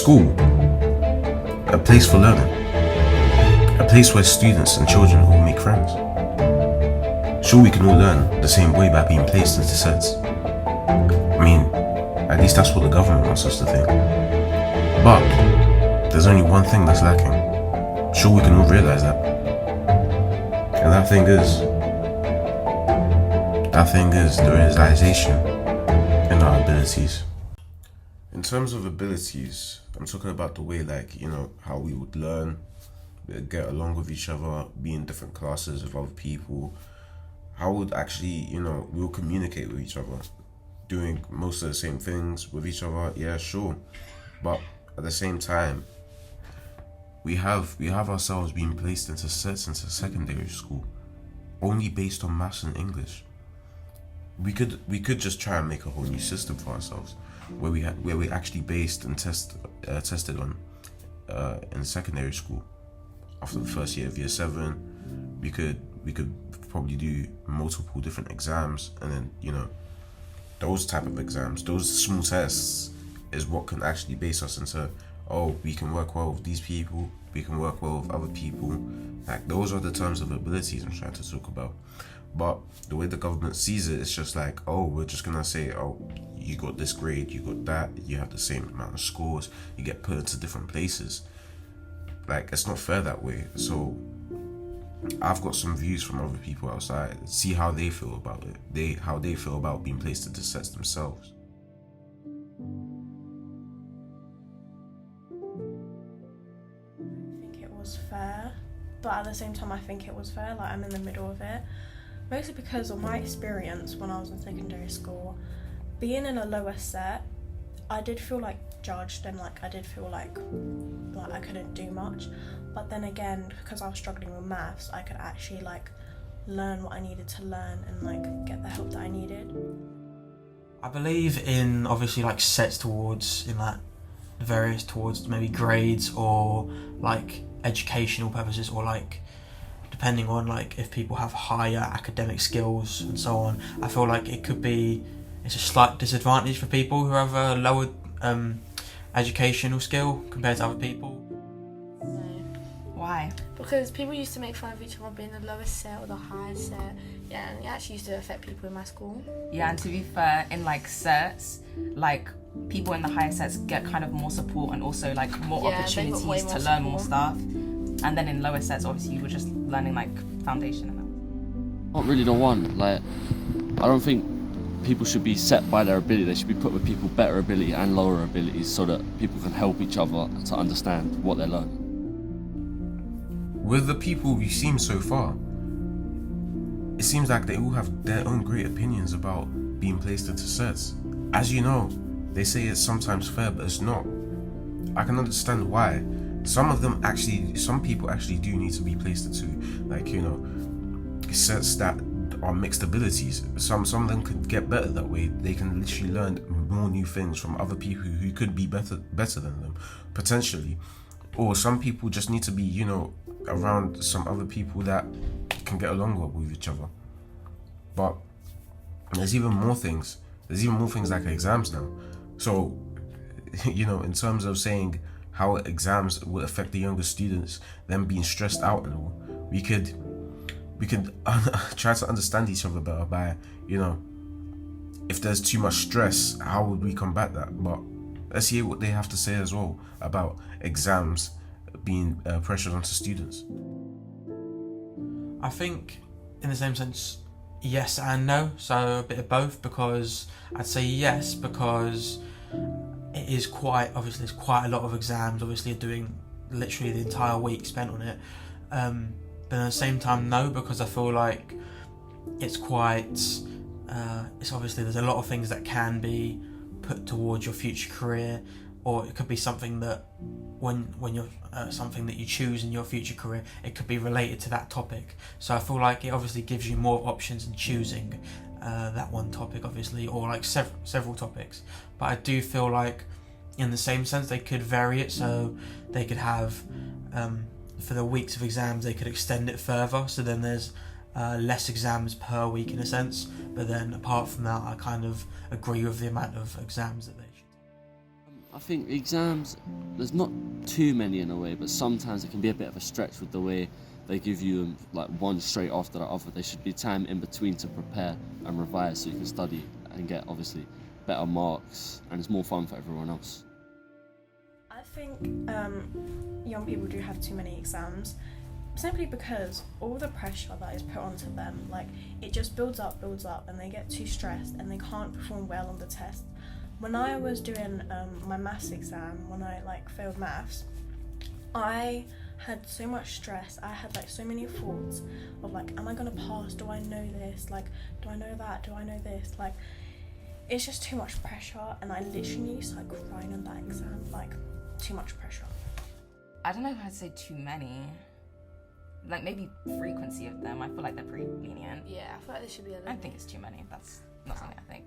school, a place for learning, a place where students and children all make friends. Sure, we can all learn the same way by being placed into sets. I mean, at least that's what the government wants us to think. But there's only one thing that's lacking. Sure, we can all realize that. And that thing is the realization in our abilities. In terms of abilities, I'm talking about the way, how we would learn, get along with each other, be in different classes with other people, how would actually, we'll communicate with each other, doing most of the same things with each other, yeah, sure. But at the same time, we have ourselves being placed into sets into secondary school, only based on maths and English. We could just try and make a whole new system for ourselves, where we actually based and tested on in secondary school. After the first year of year 7, we could probably do multiple different exams, and then those type of exams, those small tests, is what can actually base us into, oh, we can work well with these people, we can work well with other people. Like, those are the terms of abilities I'm trying to talk about. But the way the government sees it, it's just like, oh, we're just gonna say, oh, you got this grade, you got that, you have the same amount of scores, you get put into different places. Like, it's not fair that way. So I've got some views from other people outside, see how they feel about it, how they feel about being placed into sets themselves. I think it was fair, but at the same time I think it was fair, like I'm in the middle of it. Mostly because of my experience when I was in secondary school, being in a lower set, I did feel judged, and I did feel like I couldn't do much. But then again, because I was struggling with maths, I could actually learn what I needed to learn and get the help that I needed. I believe in obviously sets towards various towards maybe grades or educational purposes, or depending on if people have higher academic skills and so on. I feel like it's a slight disadvantage for people who have a lower educational skill compared to other people. Why? Because people used to make fun of each other being the lowest set or the highest set. Yeah, and it actually used to affect people in my school. Yeah, and to be fair, in sets, people in the higher sets get kind of more support and also more opportunities to learn more stuff. And then in lower sets, obviously, you were just learning foundation and that. Not really the one. I don't think people should be set by their ability. They should be put with people better ability and lower abilities, so that people can help each other to understand what they're learning. With the people we've seen so far, it seems like they all have their own great opinions about being placed into sets. As you know, they say it's sometimes fair, but it's not. I can understand why. Some people actually do need to be placed into sets that are mixed abilities. Some of them could get better that way. They can literally learn more new things from other people who could be better than them, potentially. Or some people just need to be, around some other people that can get along well with each other. But there's even more things. There's even more things like exams now. So, in terms of saying how exams will affect the younger students, them being stressed out and all, we could try to understand each other better by, if there's too much stress, how would we combat that? But let's hear what they have to say as well about exams being pressured onto students. I think, in the same sense, yes and no, so a bit of both, because I'd say yes because it is obviously there's quite a lot of exams, obviously doing literally the entire week spent on it, but at the same time no, because I feel like it's obviously there's a lot of things that can be put towards your future career, or it could be something that when you're something that you choose in your future career, it could be related to that topic. So I feel like it obviously gives you more options in choosing that one topic, obviously, or several topics. But I do feel like in the same sense they could vary it, so they could have for the weeks of exams they could extend it further, so then there's less exams per week in a sense. But then apart from that, I kind of agree with the amount of exams that they should. I think exams, there's not too many in a way, but sometimes it can be a bit of a stretch with the way they give you them like one straight after the other. There should be time in between to prepare and revise so you can study and get obviously better marks, and it's more fun for everyone else. I think young people do have too many exams, simply because all the pressure that is put onto them, like, it just builds up, and they get too stressed and they can't perform well on the test. When I was doing my maths exam, when I failed maths, I had so much stress. I had so many thoughts of am I gonna pass? Do I know this? Do I know that? Do I know this? It's just too much pressure, and I literally used to crying in that exam. Too much pressure. I don't know if I'd say too many. Maybe frequency of them. I feel like they're pretty lenient. Yeah, I feel like there should be a limit. I don't think it's too many. That's not something I think.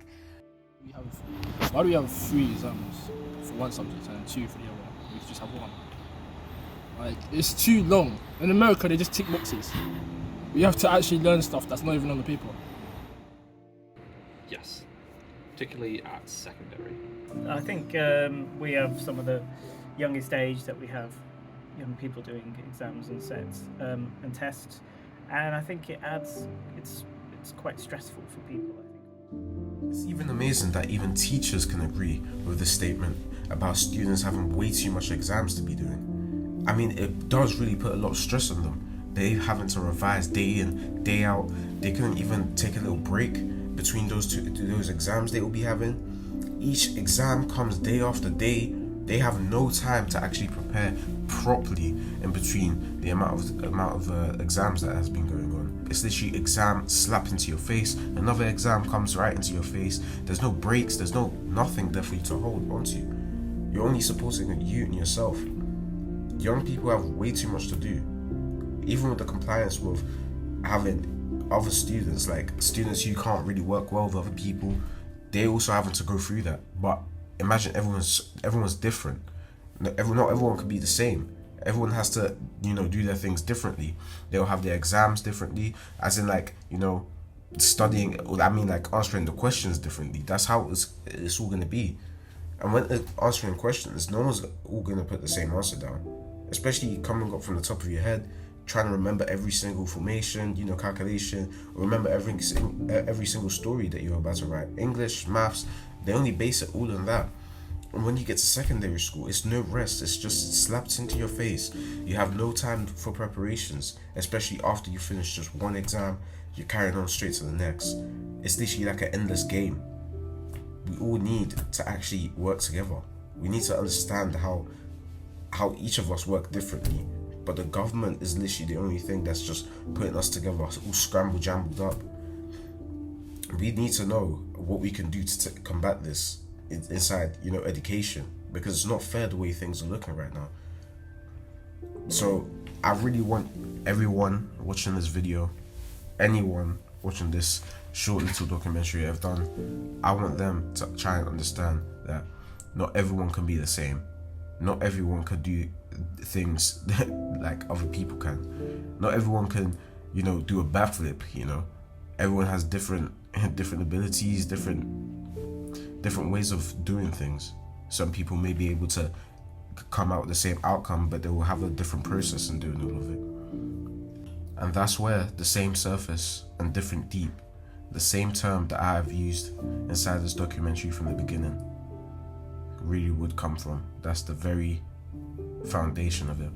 Why do we have 3 exams for one subject and 2 for the other one? We could just have 1. It's too long. In America, they just tick boxes. We have to actually learn stuff that's not even on the paper. Yes, particularly at secondary. I think we have some of the youngest age that we have young people doing exams and sets and tests, and I think it's quite stressful for people, I think. It's even amazing that even teachers can agree with the statement about students having way too much exams to be doing. I mean, it does really put a lot of stress on them. They're having to revise day in, day out. They couldn't even take a little break between those exams they will be having. Each exam comes day after day. They have no time to actually prepare properly in between the amount of exams that has been going on. It's literally exam slap into your face, another exam comes right into your face. There's no breaks, there's nothing there for you to hold onto. You're only supporting you and yourself. Young people have way too much to do. Even with the compliance with having other students, students who can't really work well with other people, they also having to go through that. But imagine everyone's different. Not everyone can be the same. Everyone has to, do their things differently. They'll have their exams differently, as in studying, answering the questions differently. That's how it's all gonna be. And when answering questions, no one's all gonna put the same answer down. Especially coming up from the top of your head, trying to remember every single formation, calculation, or remember every single story that you're about to write. English, maths, they only base it all on that. And when you get to secondary school, it's no rest. It's just slapped into your face. You have no time for preparations, especially after you finish just one exam. You're carrying on straight to the next. It's literally like an endless game. We all need to actually work together. We need to understand how each of us work differently. But the government is literally the only thing that's just putting us together, all scrambled, jumbled up. We need to know what we can do to combat this inside, education, because it's not fair the way things are looking right now. So I really want everyone watching this video, anyone watching this short little documentary I've done, I want them to try and understand that not everyone can be the same. Not everyone can do things like other people can. Not everyone can, do a backflip, Everyone has different abilities, different ways of doing things. Some people may be able to come out with the same outcome, but they will have a different process in doing all of it. And that's where the same surface and different deep, the same term that I have used inside this documentary from the beginning, really would come from. That's the very foundation of it.